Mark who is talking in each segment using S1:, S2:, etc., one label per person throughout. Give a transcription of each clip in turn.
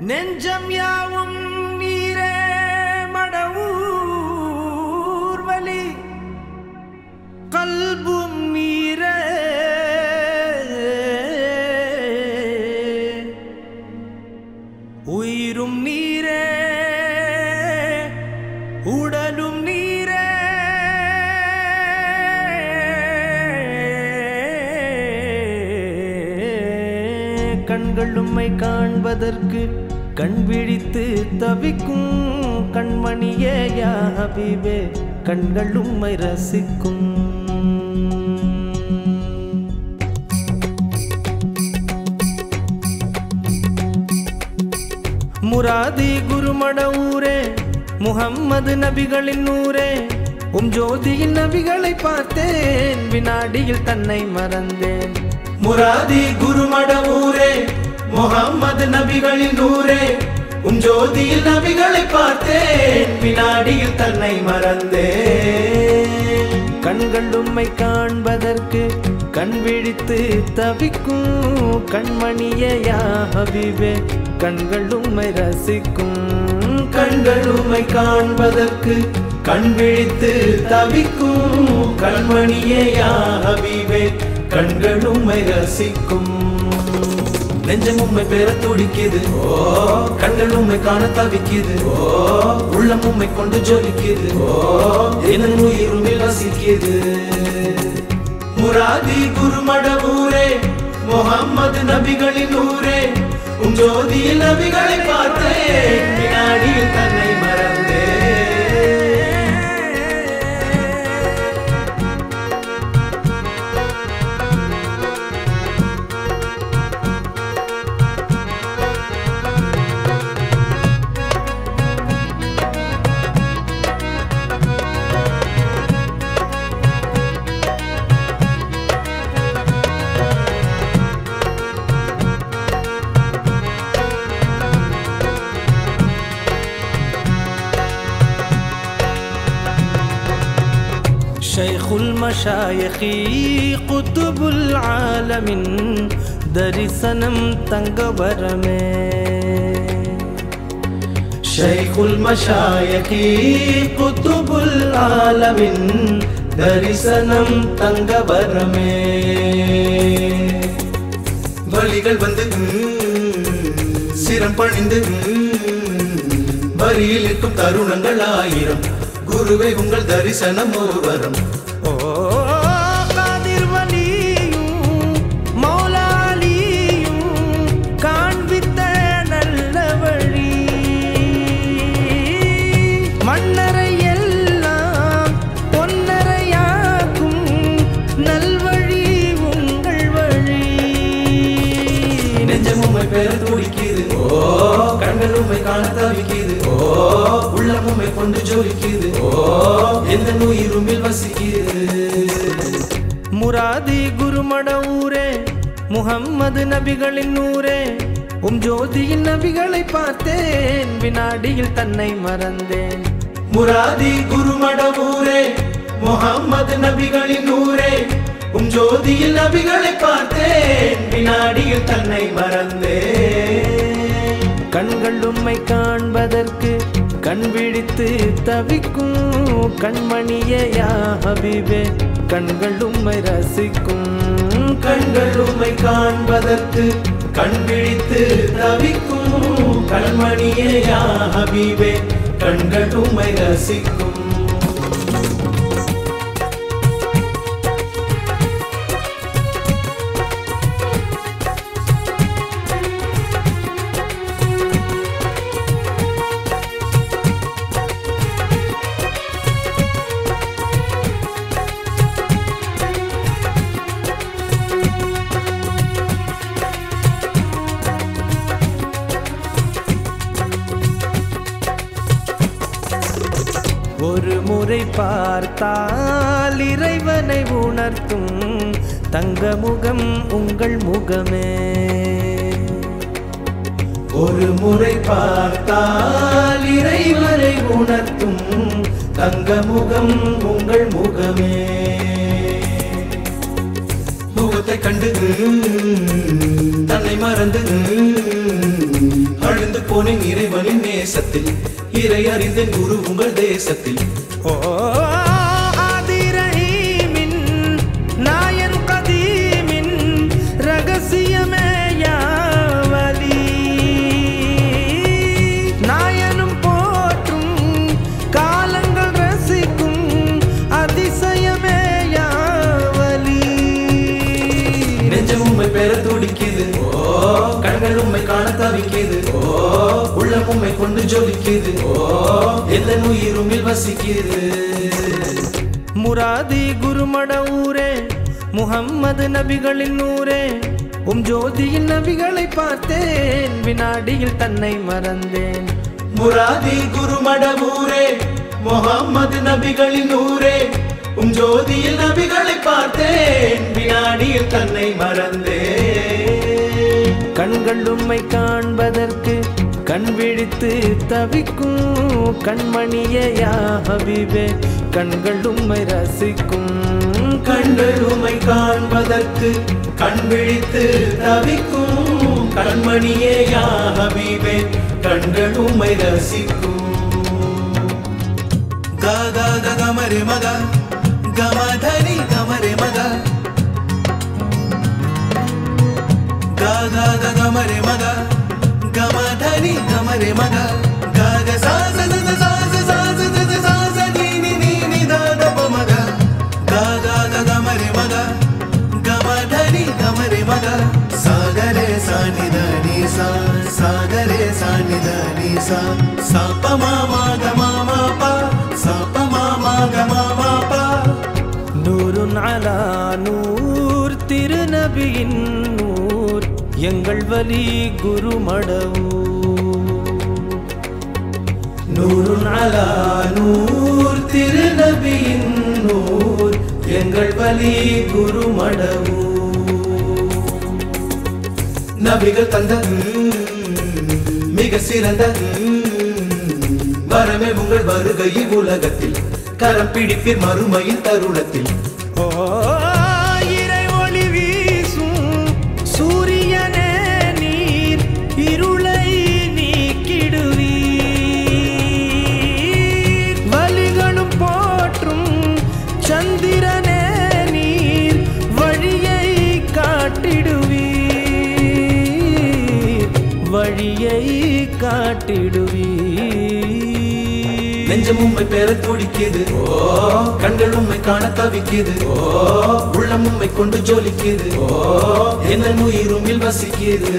S1: நெஞ்சம் யாவும் நீரே மடவூர்வலி கல்பும் நீரே உயிரும் நீரே உடலும் நீரே கண்கள் உம்மை காண்பதற்கு கண் விழித்து தவிக்கும் கண்மணியே யா ஹபீபே கண்கள் உம்மை ரசிக்கும் முராதி குருமட ஊரே முஹம்மது நபிகளின் நூரே ஜோதியில் நபிகளை பார்த்தேன் வினாடியில் தன்னை மறந்தேன்
S2: முராதி குருமட ஊரே முஹம்மது நபிகளின் நூரே ஜோதியில் நபிகளை பார்த்தேன் வினாடியில் தன்னை மறந்தேன்
S1: கண்கள் உம்மை காண்பதற்கு கண் விழித்து தவிக்கும் கண்மணியே யா ஹபீபே கண்கள் உம்மை ரசிக்கும்
S2: கண்கள் உம்மை காண்பதற்கு கண் விழித்து தவிக்கும் கண்மணியே யா ஹபீபே கண்கள் உம்மை ரசிக்கும் நெஞ்சம் உம்மை பெற துடிக்குது கண்கள் உம்மை காண தவிக்குது உள்ளம் உம்மை கொண்டு ஜொலிக்குது என் உயிரும் வசிக்குது முராதி குருமட ஊரே முஹம்மது நபிகளின் நூரே ஜோதியில் நபிகளை பார்த்தேன் வினாடியில் தன்னை மறந்தேன்
S1: شيخ المشايخ قطب العالم درسنم تنگبرمه
S2: شيخ المشايخ قطب العالم درسنم تنگبرمه வலிகள் வந்து சிரம் பணிந்து வரியில் இருக்கும் தருணங்கள் ஆயிரம் குருவே உங்கள் தரிசனம் ஒரு வரம்
S1: காதிர் வலியும் மௌலாலியும் காண்பித்த நல்ல வழி மன்னரை எல்லாம் பொன்னரையாக்கும் நல்வழி உங்கள் வழி
S2: நெஞ்சம் உம்மை பெற துடிக்குது கண்கள் உம்மை காண தவிக்குது உள்ளம் உம்மை கொண்டு ஜொலிக்குது எந்த உயிரும் வசிக்குது
S1: முராதி குருமட ஊரே முஹம்மது நபிகளின் நூரே ஜோதியில் நபிகளை பார்த்தேன் வினாடியில் தன்னை மறந்தேன்
S2: முராதி குருமட ஊரே முஹம்மது நபிகளின் நூரே ஜோதியில் நபிகளை பார்த்தேன் வினாடியில் தன்னை மறந்தேன்
S1: கண்கள் உம்மை காண்பதற்கு கண் விழித்து தவிக்கும் கண்மணியே யா ஹபீபே கண்கள் உம்மை ரசிக்கும்
S2: கண்கள் உம்மை காண்பதற்கு கண் விழித்து தவிக்கும் கண்மணியே யா ஹபீபே கண்கள் உம்மை ரசிக்கும்
S1: ஒரு முறை பார்த்தால் இறைவனை உணர்த்தும் தங்க முகம் உங்கள் முகமே
S2: ஒரு முறை பார்த்தால் இறைவனை உணர்த்தும் தங்க முகம் உங்கள் முகமே. முகத்தை கண்டு தன்னை மறந்து அழுந்து போனேன் இறைவனின் நேசத்தில். இறை அறிந்தேன் குரு உங்கள் தேசத்தில்.
S1: ஓ ஆதிரஹீமின் நாயன் கதீமின் ரகசியமே யா வலி. நாயனும் போற்றும் காலங்கள் ரசிக்கும் அதிசயமே யா வலி.
S2: நெஞ்சம் உம்மை பெற துடிக்குது, கண்கள் உம்மை காண தவிக்குது, உள்ளம் உம்மை கொண்டு ஜொலிக்குது, எந்த உயிருமில் வசிக்குது.
S1: முராதி குருமட ஊரே முஹம்மது நபிகளின் நூரே, ஜோதியில் நபிகளை பார்த்தேன், வினாடியில் தன்னை மறந்தேன்.
S2: முராதி குருமட ஊரே முஹம்மது நபிகளின் நூரே, ஜோதியில் நபிகளை பார்த்தேன், வினாடியில் தன்னை மறந்தேன்.
S1: கண்கள் உம்மை காண்பதற்கு கண் விழித்து தவிக்கும், கண்மணியே யா ஹபீபே கண்கள் உம்மை ரசிக்கும்.
S2: கண்கள் உம்மை காண்பதற்கு கண் விழித்து தவிக்கும், கண்மணியே யா ஹபீபே கண்கள் உம்மை ரசிக்கும். க க க கமரே மக கமதனி கமரே மக க க க கமரே மக கமதனி கமரே மக க க சா ச ச ச சா ச சா ச ச ச சா ச நீ நீ நீ நீ த த ப மக க க க கமரே மக கமதனி கமரே மக சாகரே சா நி த நீ சா சாகரே சா நி த நீ சா சா ப மா மா க மா மா ப சா ப மா மா க மா மா ப.
S1: நூருன் அலா நூர் திருநபியின் நூர் எங்கள் வலி குருமடவூர்.
S2: நூருன் அலா நூர் திருநபியின் நூர் எங்கள் வலி குருமடவூர். நபிகள் தந்த மிக சிறந்த வரமே உங்கள் வருகையில் உலகத்தில், கரம் பிடிப்பீர் மறுமையின் தருணத்தில்.
S1: ஓ இறை ஒளி வீசும் சூரியனே நீர் இருளை நீக்கிடுவீர். வலிகளும் போற்றும் சந்திரனே நீர் வழியை காட்டிடுவீர், வழியை காட்டிடுவீர்.
S2: நெஞ்சம் உம்மை பெற துடிக்குது, கண்கள் உம்மை காண தவிக்குது, உள்ளம் உம்மை கொண்டு ஜொலிக்குது, எந்த உயிருமில் வசிக்குது.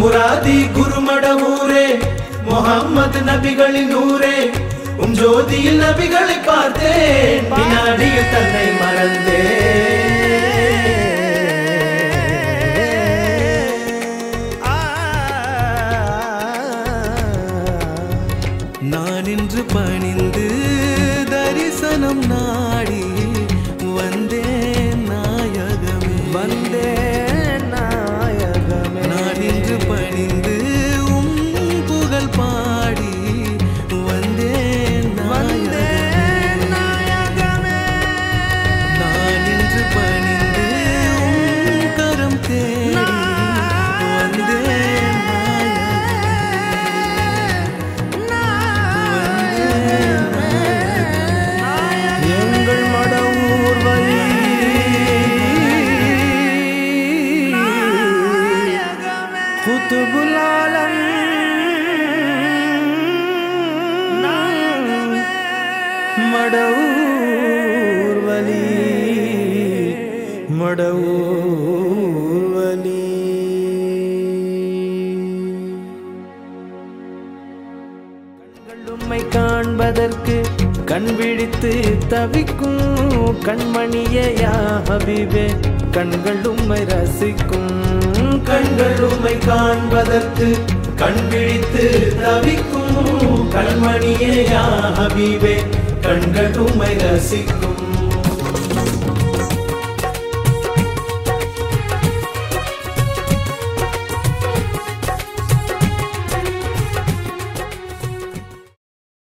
S2: முராதி குருமட ஊரே முஹம்மது நபிகளின் நூரே, ஜோதியில் நபிகளை பார்த்தேன், வினாடியில் தன்னை மறந்தேன்.
S1: நான் இன்று பணிந்து தரிசனம் நாடி வந்தேன் நாயகமே, வந்தேன் நாயகமே. நான் இன்று பணிந்து புகழ் பாடி வந்தேன் நாயகமே. நான் இன்று பணிந்து கரம் தேடி வந்தேன் எங்கள் மடவூர் வழி குத்துபுல் ஆலம் மடவூர் வழி, மடவூர் வழி. கண்கள் உம்மை காண்பதற்கு கண் விழித்து தவிக்கும், கண்மணியே யா ஹபீபே கண்கள் உம்மை ரசிக்கும்.
S2: கண்கள் உம்மை காண்பதற்கு கண் விழித்து தவிக்கும், கண்மணியே யா ஹபீபே கண்கள் உம்மை ரசிக்கும்.